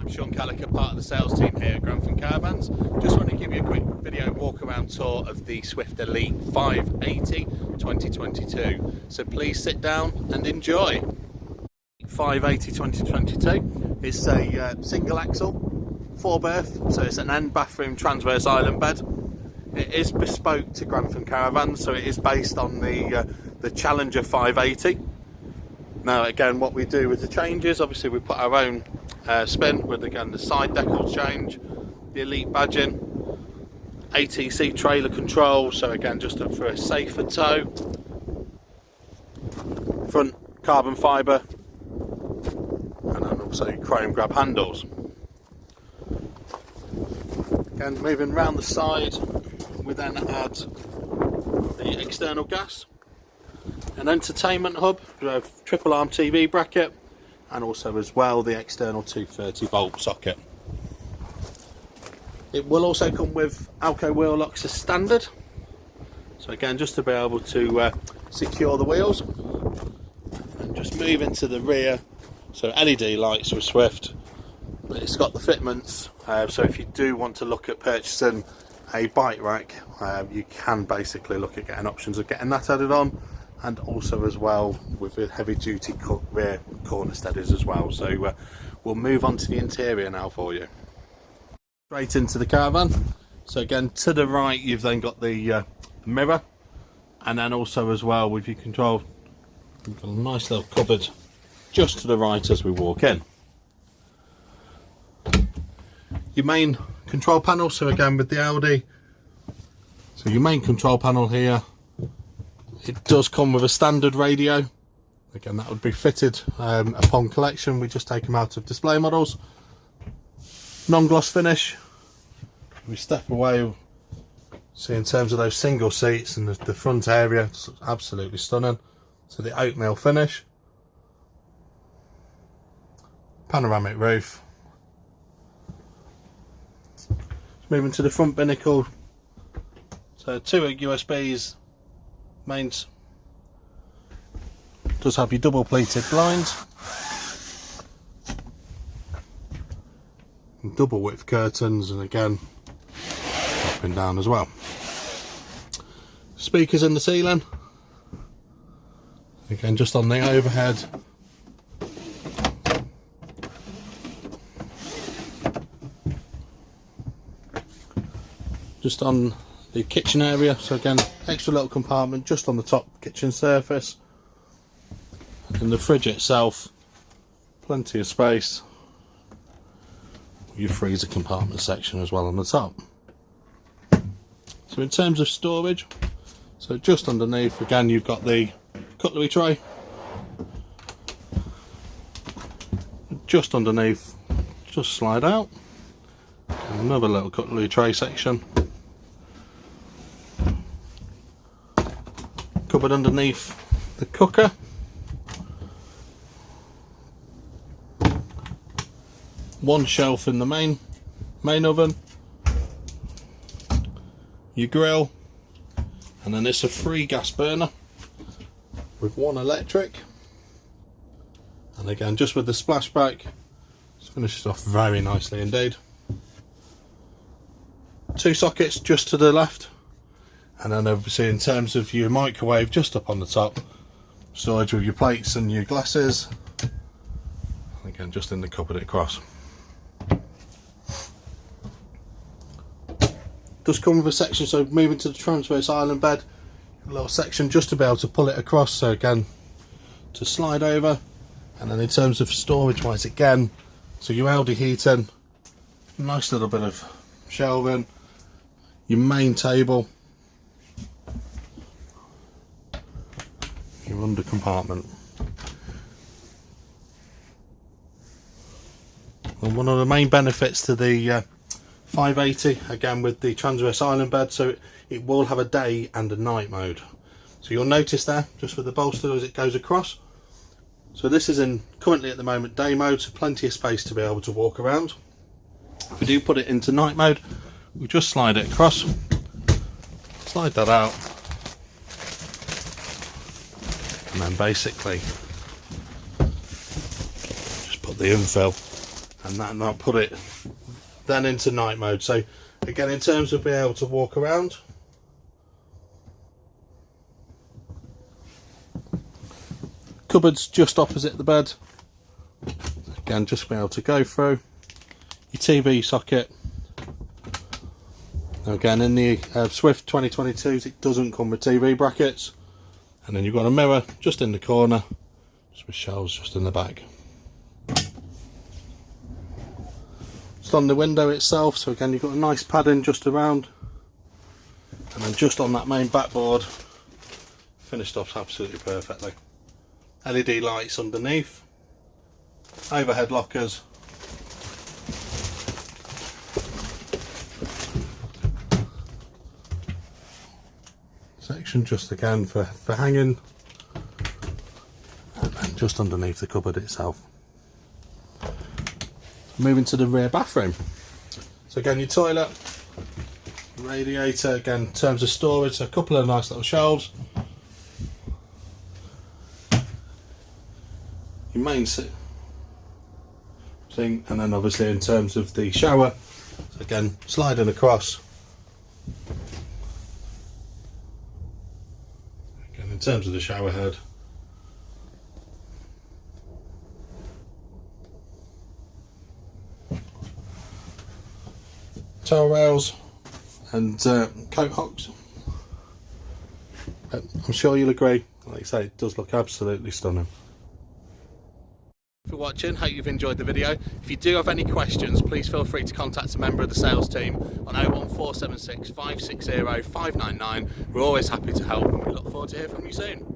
Sean Calica, part of the sales team here at Caravan Caravans. Just want to give you a quick video walk around tour of the Swift Elite 580 2022. So please sit down and enjoy. 580 2022 is a single axle, 4 berth, so it's an end bathroom transverse island bed. It is bespoke to Caravan Caravans, so it is based on the Challenger 580. Now again, what we do with the changes, obviously we put our own spin with again the side decals change, the Elite badging, ATC trailer control, so again just for a safer tow, front carbon fibre, and then also chrome grab handles. Again, moving round the side, we then add the external gas, an entertainment hub, triple arm TV bracket, and also as well the external 230 volt socket. It will also come with Alco wheel locks as standard, so again just to be able to secure the wheels. And just move into the rear, so LED lights with Swift, but it's got the fitments, so if you do want to look at purchasing a bike rack, you can basically look at getting options of getting that added on, and also as well with the heavy duty rear corner steadies as well. So we'll move on to the interior now for you. Straight into the Caravan. So again, to the right you've then got the mirror, and then also as well with your control, you've got a nice little cupboard just to the right as we walk in. Your main control panel, so again with the Audi, so your main control panel here, it does come with a standard radio. Again, that would be fitted upon collection. We just take them out of display models. Non-gloss finish. We step away, see in terms of those single seats and the front area, it's absolutely stunning. So the oatmeal finish, panoramic roof. Moving to the front binnacle, so 2 USBs, mains, does have your double pleated blinds, and double width curtains, and again dropping down as well. Speakers in the ceiling, again just on the overhead. Just on the kitchen area, so again extra little compartment just on the top kitchen surface, and the fridge itself, plenty of space, your freezer compartment section as well on the top. So in terms of storage, so just underneath again you've got the cutlery tray, just underneath just slide out, another little cutlery tray section. Cupboard underneath the cooker, one shelf in the main oven, your grill, and then it's a free gas burner with 1 electric, and again just with the splashback, just finishes off very nicely indeed. 2 sockets just to the left. And then obviously in terms of your microwave just up on the top, storage with your plates and your glasses, again just in the cupboard across. Does come with a section, so moving to the transverse island bed, a little section just to be able to pull it across, so again to slide over. And then in terms of storage wise again, so your Audi heating, nice little bit of shelving, your main table, your under compartment, and one of the main benefits to the 580 again with the transverse island bed, so it will have a day and a night mode. So you'll notice there just with the bolster as it goes across, so this is in currently at the moment day mode, so plenty of space to be able to walk around. If we do put it into night mode, we just slide it across, slide that out, and then basically just put the infill and that'll put it then into night mode. So again, in terms of being able to walk around, cupboards just opposite the bed. Again, just be able to go through your TV socket. Now again, in the Swift 2022s, it doesn't come with TV brackets. And then you've got a mirror just in the corner, just with shelves just in the back. Just on the window itself, so again, you've got a nice padding just around. And then just on that main backboard, finished off absolutely perfectly. LED lights underneath, overhead lockers, section just again for hanging, and then just underneath the cupboard itself. Moving to the rear bathroom. So again, your toilet, radiator, again in terms of storage, so a couple of nice little shelves. Your main thing, and then obviously in terms of the shower, so again sliding across. Again in terms of the shower head, towel rails and coat hooks. But I'm sure you'll agree, like I say, it does look absolutely stunning. For watching, hope you've enjoyed the video. If you do have any questions, please feel free to contact a member of the sales team on 01476 560 599. We're always happy to help, and we look forward to hearing from you soon.